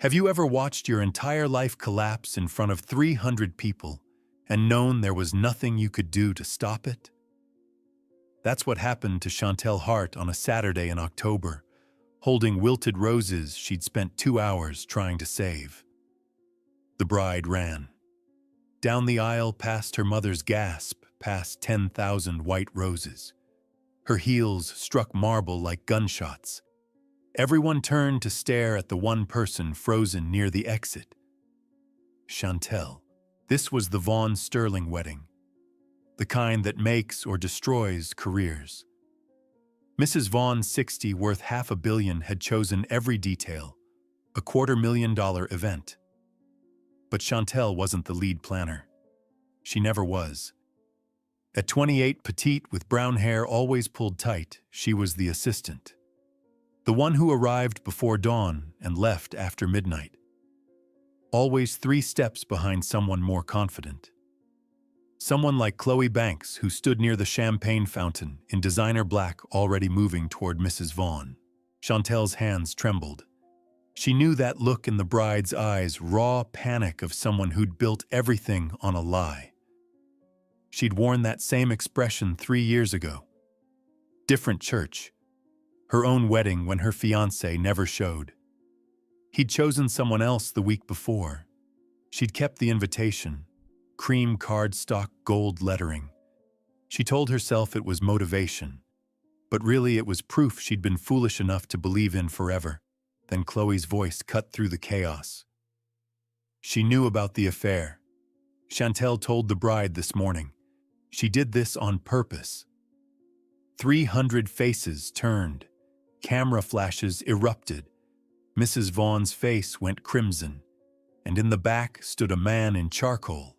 Have you ever watched your entire life collapse in front of 300 people and known there was nothing you could do to stop it? That's what happened to Chantel Hart on a Saturday in October, holding wilted roses she'd spent 2 hours trying to save. The bride ran. Down the aisle past her mother's gasp, past 10,000 white roses. Her heels struck marble like gunshots. Everyone turned to stare at the one person frozen near the exit. Chantel. This was the Vaughn Sterling wedding, the kind that makes or destroys careers. Mrs. Vaughn, 60, worth $500 million, had chosen every detail, a $250,000 event. But Chantel wasn't the lead planner. She never was. At 28, petite, with brown hair always pulled tight, she was the assistant. The one who arrived before dawn and left after midnight. Always 3 steps behind someone more confident. Someone like Chloe Banks, who stood near the champagne fountain in designer black, already moving toward Mrs. Vaughn. Chantel's hands trembled. She knew that look in the bride's eyes, raw panic of someone who'd built everything on a lie. She'd worn that same expression 3 years ago. Different church. Her own wedding when her fiancé never showed. He'd chosen someone else the week before. She'd kept the invitation, cream cardstock gold lettering. She told herself it was motivation, but really it was proof she'd been foolish enough to believe in forever. Then Chloe's voice cut through the chaos. She knew about the affair. Chantel told the bride this morning. She did this on purpose. 300 faces turned. Camera flashes erupted. Mrs. Vaughn's face went crimson, and in the back stood a man in charcoal.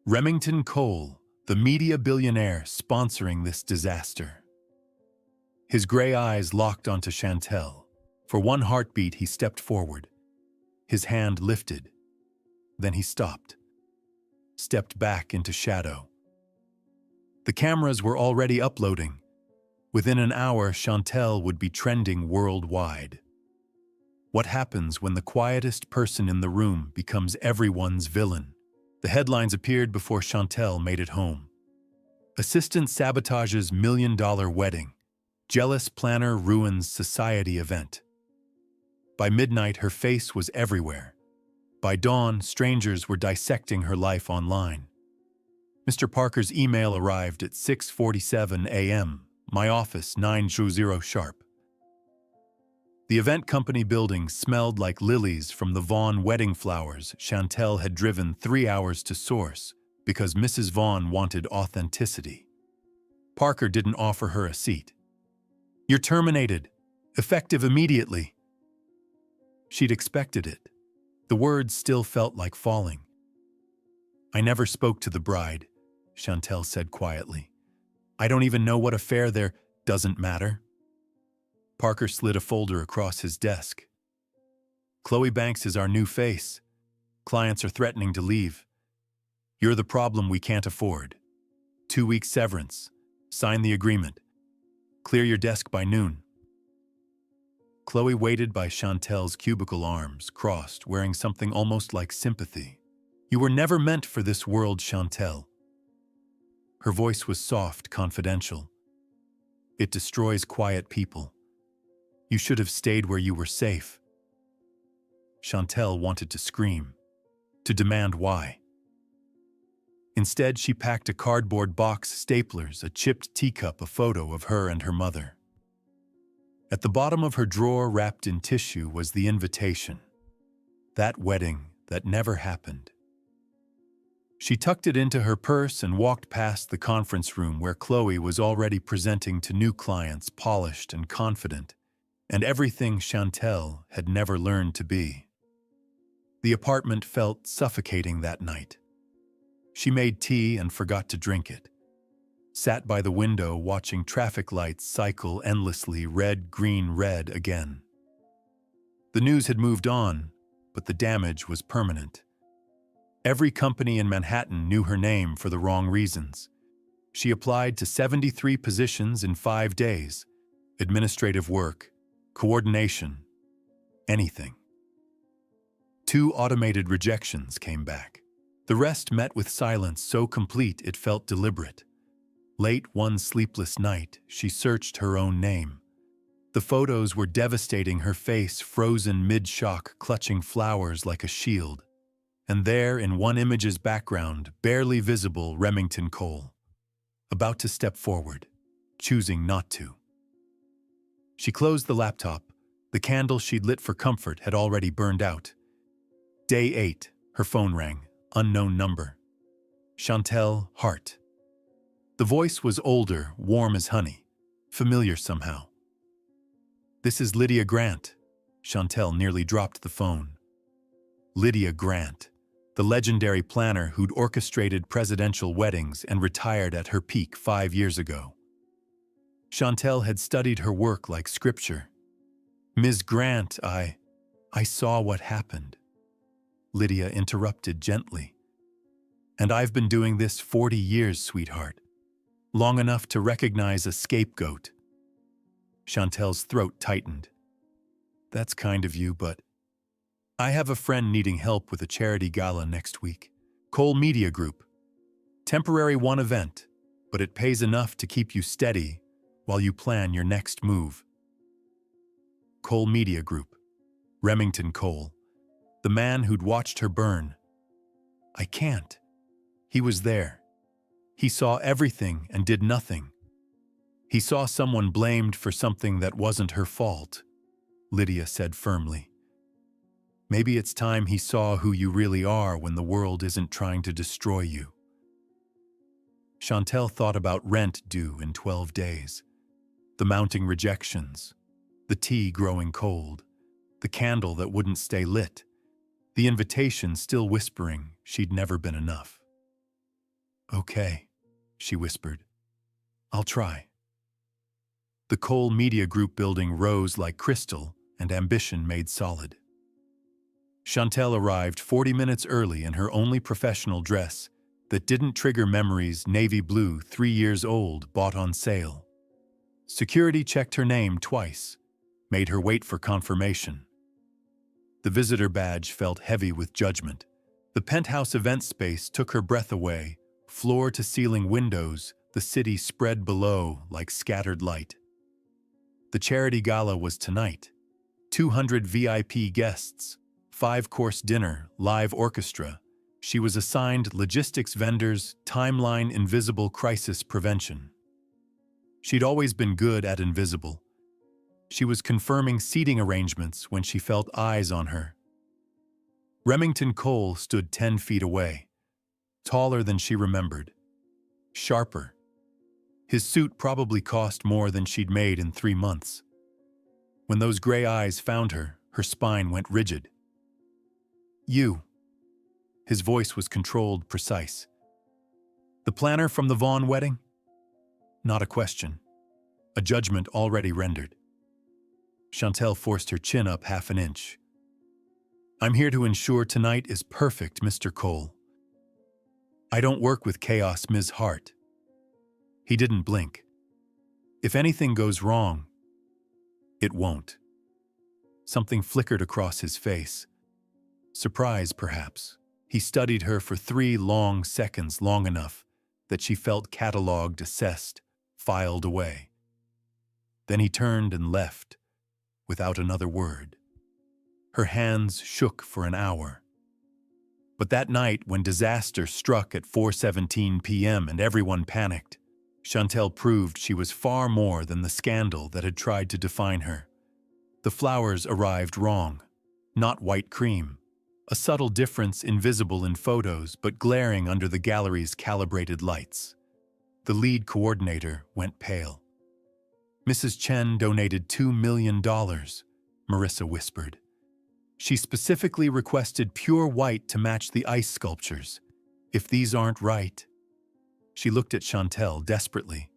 Remington Cole, the media billionaire sponsoring this disaster. His gray eyes locked onto Chantel. For one heartbeat, he stepped forward. His hand lifted. Then he stopped. Stepped back into shadow. The cameras were already uploading. Within an hour, Chantel would be trending worldwide. What happens when the quietest person in the room becomes everyone's villain? The headlines appeared before Chantel made it home. Assistant sabotages $1 million wedding. Jealous planner ruins society event. By midnight, her face was everywhere. By dawn, strangers were dissecting her life online. Mr. Parker's email arrived at 6:47 a.m. My office, 9:00 sharp. The event company building smelled like lilies from the Vaughn wedding flowers Chantel had driven 3 hours to source because Mrs. Vaughn wanted authenticity. Parker didn't offer her a seat. "You're terminated. Effective immediately." She'd expected it. The words still felt like falling. "I never spoke to the bride," Chantel said quietly. "I don't even know what affair there doesn't matter." Parker slid a folder across his desk. "Chloe Banks is our new face. Clients are threatening to leave. You're the problem we can't afford. 2-week severance. Sign the agreement. Clear your desk by noon." Chloe waited by Chantel's cubicle, arms crossed, wearing something almost like sympathy. "You were never meant for this world, Chantel." Her voice was soft, confidential. "It destroys quiet people. You should have stayed where you were safe." Chantel wanted to scream, to demand why. Instead, she packed a cardboard box, staplers, a chipped teacup, a photo of her and her mother. At the bottom of her drawer, wrapped in tissue, was the invitation. That wedding that never happened. She tucked it into her purse and walked past the conference room where Chloe was already presenting to new clients, polished and confident, and everything Chantel had never learned to be. The apartment felt suffocating that night. She made tea and forgot to drink it. Sat by the window watching traffic lights cycle endlessly, red, green, red again. The news had moved on, but the damage was permanent. Every company in Manhattan knew her name for the wrong reasons. She applied to 73 positions in 5 days. Administrative work, coordination, anything. 2 automated rejections came back. The rest met with silence so complete it felt deliberate. Late one sleepless night, she searched her own name. The photos were devastating, her face frozen mid-shock, clutching flowers like a shield. And there, in one image's background, barely visible, Remington Cole. About to step forward, choosing not to. She closed the laptop. The candle she'd lit for comfort had already burned out. Day 8, her phone rang. Unknown number. Chantel Hart. The voice was older, warm as honey, familiar somehow. "This is Lydia Grant." Chantel nearly dropped the phone. Lydia Grant, the legendary planner who'd orchestrated presidential weddings and retired at her peak 5 years ago. Chantel had studied her work like scripture. "Ms. Grant, I saw what happened." Lydia interrupted gently. "And I've been doing this 40 years, sweetheart. Long enough to recognize a scapegoat." Chantel's throat tightened. "That's kind of you, but I have a friend needing help with a charity gala next week. Cole Media Group. Temporary one event, but it pays enough to keep you steady while you plan your next move." Cole Media Group. Remington Cole. The man who'd watched her burn. "I can't." He was there. He saw everything and did nothing. He saw someone blamed for something that wasn't her fault, Lydia said firmly. "Maybe it's time he saw who you really are when the world isn't trying to destroy you." Chantel thought about rent due in 12 days, the mounting rejections, the tea growing cold, the candle that wouldn't stay lit, the invitation still whispering she'd never been enough. "Okay," she whispered. "I'll try." The Cole Media Group building rose like crystal and ambition made solid. Chantel arrived 40 minutes early in her only professional dress that didn't trigger memories, navy blue, 3 years old, bought on sale. Security checked her name twice, made her wait for confirmation. The visitor badge felt heavy with judgment. The penthouse event space took her breath away, floor-to-ceiling windows, the city spread below like scattered light. The charity gala was tonight. 200 VIP guests, 5-course dinner, live orchestra. She was assigned logistics vendors, timeline, invisible crisis prevention. She'd always been good at invisible. She was confirming seating arrangements when she felt eyes on her. Remington Cole stood 10 feet away, taller than she remembered, sharper. His suit probably cost more than she'd made in 3 months. When those gray eyes found her, her spine went rigid. "You." His voice was controlled, precise. "The planner from the Vaughn wedding?" Not a question. A judgment already rendered. Chantel forced her chin up half an inch. "I'm here to ensure tonight is perfect, Mr. Cole. I don't work with chaos, Ms. Hart." He didn't blink. "If anything goes wrong, it won't." Something flickered across his face. Surprise, perhaps. He studied her for 3 long seconds, long enough that she felt catalogued, assessed, filed away. Then he turned and left, without another word. Her hands shook for an hour. But that night, when disaster struck at 4:17 p.m. and everyone panicked, Chantel proved she was far more than the scandal that had tried to define her. The flowers arrived wrong, not white cream, a subtle difference invisible in photos but glaring under the gallery's calibrated lights. The lead coordinator went pale. "Mrs. Chen donated $2 million, Marissa whispered. "She specifically requested pure white to match the ice sculptures. If these aren't right..." She looked at Chantel desperately.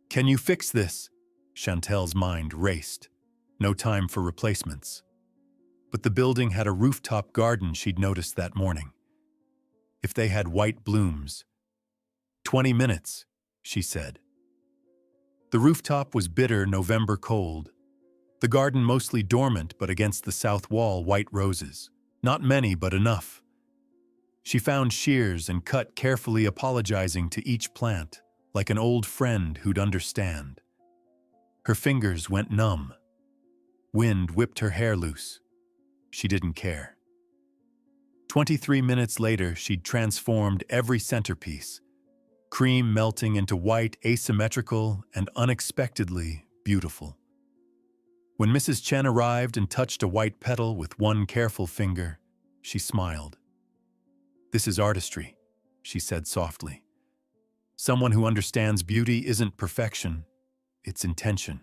"Can you fix this?" Chantel's mind raced. No time for replacements. But the building had a rooftop garden she'd noticed that morning. If they had white blooms. 20 minutes, she said. The rooftop was bitter November cold. The garden mostly dormant, but against the south wall, white roses. Not many, but enough. She found shears and cut carefully, apologizing to each plant, like an old friend who'd understand. Her fingers went numb. Wind whipped her hair loose. She didn't care. 23 minutes later, she'd transformed every centerpiece, cream melting into white, asymmetrical, and unexpectedly beautiful. When Mrs. Chen arrived and touched a white petal with one careful finger, she smiled. "This is artistry," she said softly. "Someone who understands beauty isn't perfection, it's intention."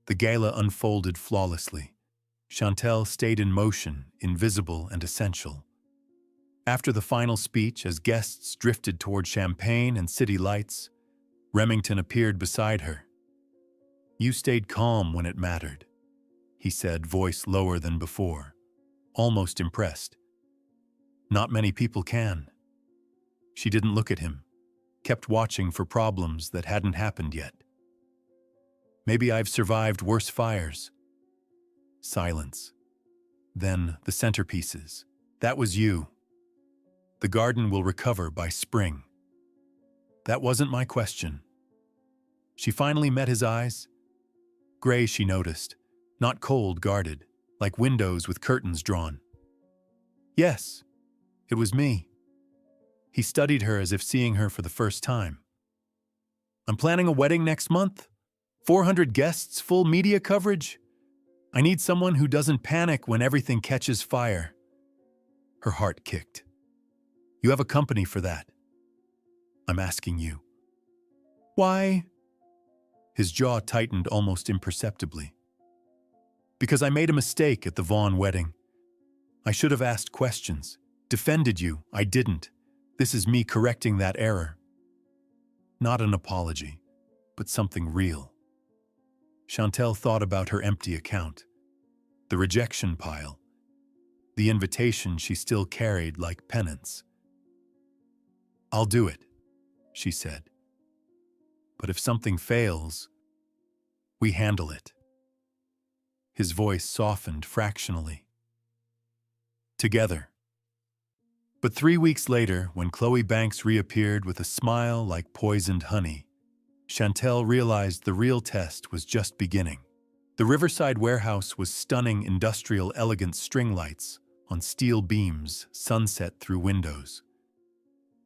The gala unfolded flawlessly. Chantel stayed in motion, invisible and essential. After the final speech, as guests drifted toward champagne and city lights, Remington appeared beside her. "You stayed calm when it mattered," he said, voice lower than before, almost impressed. "Not many people can." She didn't look at him, kept watching for problems that hadn't happened yet. "Maybe I've survived worse fires." Silence. Then the centerpieces. "That was you. The garden will recover by spring." "That wasn't my question." She finally met his eyes. Gray, she noticed, not cold, guarded, like windows with curtains drawn. "Yes, it was me." He studied her as if seeing her for the first time. "I'm planning a wedding next month. 400 guests, full media coverage. I need someone who doesn't panic when everything catches fire." Her heart kicked. "You have a company for that." "I'm asking you." "Why?" His jaw tightened almost imperceptibly. "Because I made a mistake at the Vaughn wedding. I should have asked questions, defended you. I didn't. This is me correcting that error." Not an apology, but something real. Chantel thought about her empty account, the rejection pile, the invitation she still carried like penance. "I'll do it," she said. "But if something fails, we handle it." His voice softened fractionally. "Together." But 3 weeks later, when Chloe Banks reappeared with a smile like poisoned honey, Chantel realized the real test was just beginning. The Riverside warehouse was stunning, industrial, elegant string lights on steel beams, sunset through windows.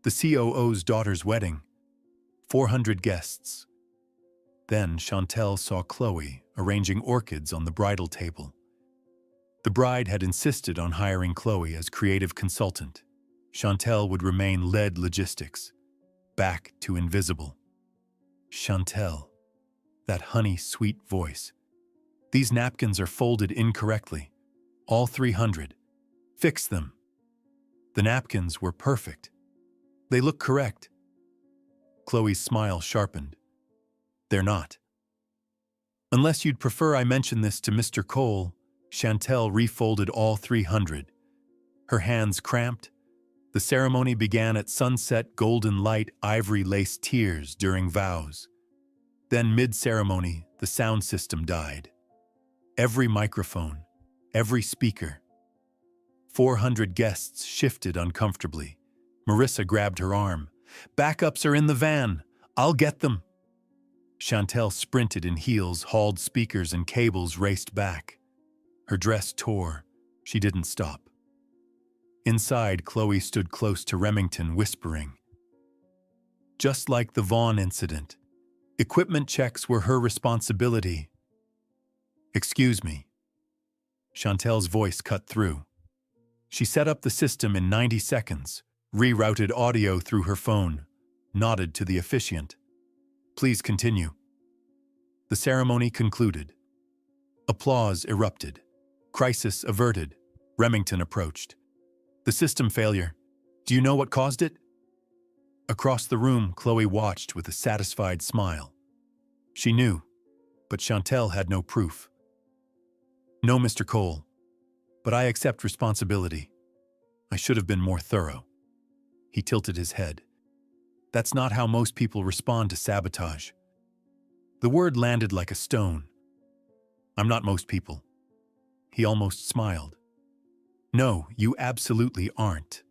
The COO's daughter's wedding, 400 guests. Then Chantel saw Chloe arranging orchids on the bridal table. The bride had insisted on hiring Chloe as creative consultant. Chantel would remain lead logistics, back to invisible. Chantel, that honey-sweet voice. "These napkins are folded incorrectly. All 300. Fix them." The napkins were perfect. "They look correct." Chloe's smile sharpened. "They're not." "Unless you'd prefer I mention this to Mr. Cole." Chantel refolded all 300. Her hands cramped. The ceremony began at sunset, golden light, ivory-laced tears during vows. Then mid-ceremony, the sound system died. Every microphone, every speaker. 400 guests shifted uncomfortably. Marissa grabbed her arm. "Backups are in the van. I'll get them." Chantel sprinted in heels, hauled speakers and cables, raced back. Her dress tore. She didn't stop. Inside, Chloe stood close to Remington, whispering. Just like the Vaughn incident, equipment checks were her responsibility. "Excuse me." Chantel's voice cut through. She set up the system in 90 seconds, rerouted audio through her phone, nodded to the officiant. "Please continue." The ceremony concluded. Applause erupted. Crisis averted. Remington approached. "The system failure. Do you know what caused it?" Across the room, Chloe watched with a satisfied smile. She knew, but Chantel had no proof. "No, Mr. Cole, but I accept responsibility. I should have been more thorough." He tilted his head. "That's not how most people respond to sabotage." The word landed like a stone. "I'm not most people." He almost smiled. No, you absolutely aren't.